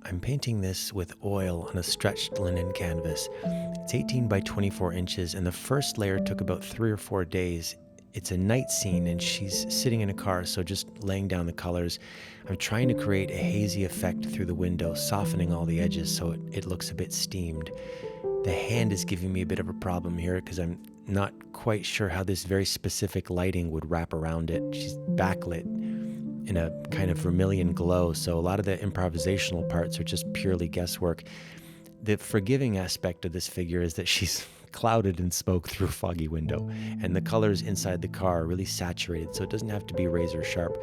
I'm painting this with oil on a stretched linen canvas. It's 18 by 24 inches, and the first layer took about 3 or 4 days. It's a night scene, and she's sitting in a car, so just laying down the colors. I'm trying to create a hazy effect through the window, softening all the edges so it looks a bit steamed. The hand is giving me a bit of a problem here because I'm not quite sure how this very specific lighting would wrap around it. She's backlit in a kind of vermilion glow, so a lot of the improvisational parts are just purely guesswork. The forgiving aspect of this figure is that she's clouded in smoke through a foggy window, and the colors inside the car are really saturated, so it doesn't have to be razor sharp.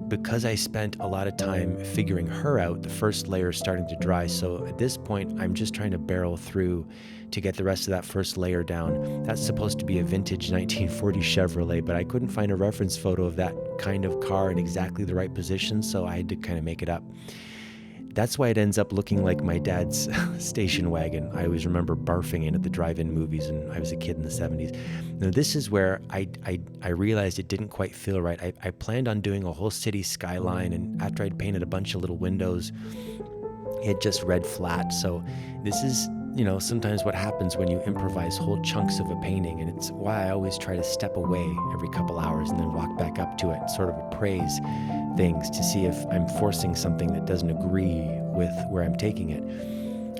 Because I spent a lot of time figuring her out, the first layer is starting to dry, so at this point I'm just trying to barrel through to get the rest of that first layer down. That's supposed to be a vintage 1940 Chevrolet, but I couldn't find a reference photo of that kind of car in exactly the right position, so I had to kind of make it up. That's why it ends up looking like my dad's station wagon. I always remember barfing in at the drive-in movies when I was a kid in the 70s. Now, this is where I realized it didn't quite feel right. I planned on doing a whole city skyline, and after I'd painted a bunch of little windows, it just read flat. So this is, sometimes what happens when you improvise whole chunks of a painting, and it's why I always try to step away every couple hours and then walk back up to it, sort of appraise things to see if I'm forcing something that doesn't agree with where I'm taking it.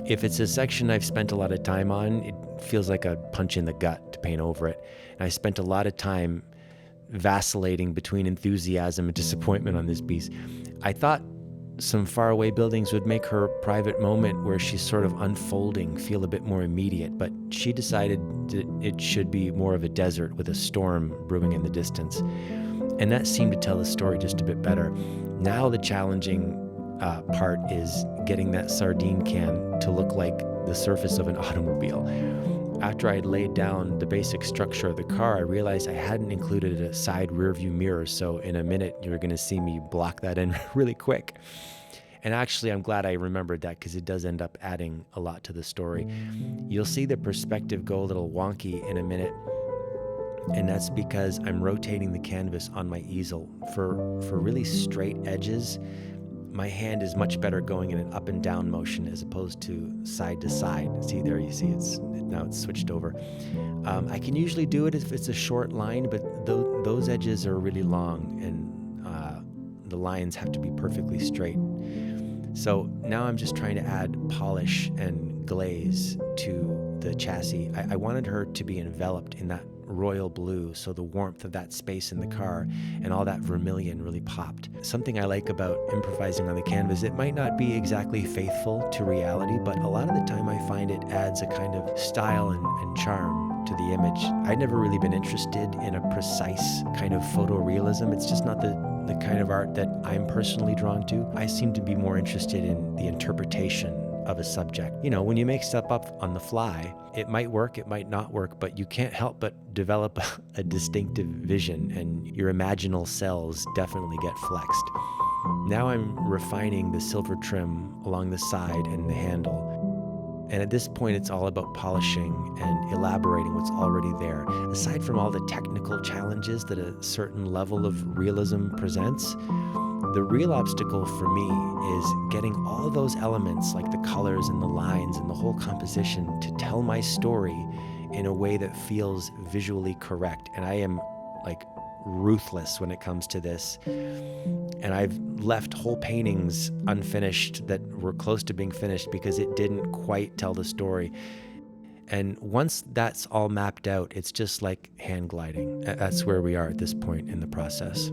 If it's a section I've spent a lot of time on, it feels like a punch in the gut to paint over it. And I spent a lot of time vacillating between enthusiasm and disappointment on this piece. I thought some faraway buildings would make her private moment where she's sort of unfolding feel a bit more immediate, but she decided that it should be more of a desert with a storm brewing in the distance. And that seemed to tell the story just a bit better. Now the challenging part is getting that sardine can to look like the surface of an automobile. After I'd laid down the basic structure of the car, I realized I hadn't included a side rear view mirror, so in a minute you're going to see me block that in really quick. And actually, I'm glad I remembered that because it does end up adding a lot to the story. You'll see the perspective go a little wonky in a minute, and that's because I'm rotating the canvas on my easel. For really straight edges, my hand is much better going in an up and down motion as opposed to side to side. See there, you see now it's switched over. I can usually do it if it's a short line, but those edges are really long, and the lines have to be perfectly straight. So now I'm just trying to add polish and glaze to the chassis. I wanted her to be enveloped in that royal blue, so the warmth of that space in the car and all that vermilion really popped. Something I like about improvising on the canvas, it might not be exactly faithful to reality, but a lot of the time I find it adds a kind of style and charm to the image. I'd never really been interested in a precise kind of photorealism. It's just not the kind of art that I'm personally drawn to. I seem to be more interested in the interpretation of a subject. When you make stuff up on the fly, it might work, it might not work, but you can't help but develop a distinctive vision, and your imaginal cells definitely get flexed. Now I'm refining the silver trim along the side and the handle. And at this point, it's all about polishing and elaborating what's already there. Aside from all the technical challenges that a certain level of realism presents, the real obstacle for me is getting all those elements, like the colors and the lines and the whole composition, to tell my story in a way that feels visually correct. And I am ruthless when it comes to this. And I've left whole paintings unfinished that were close to being finished because it didn't quite tell the story. And once that's all mapped out, it's just like hand gliding. That's where we are at this point in the process.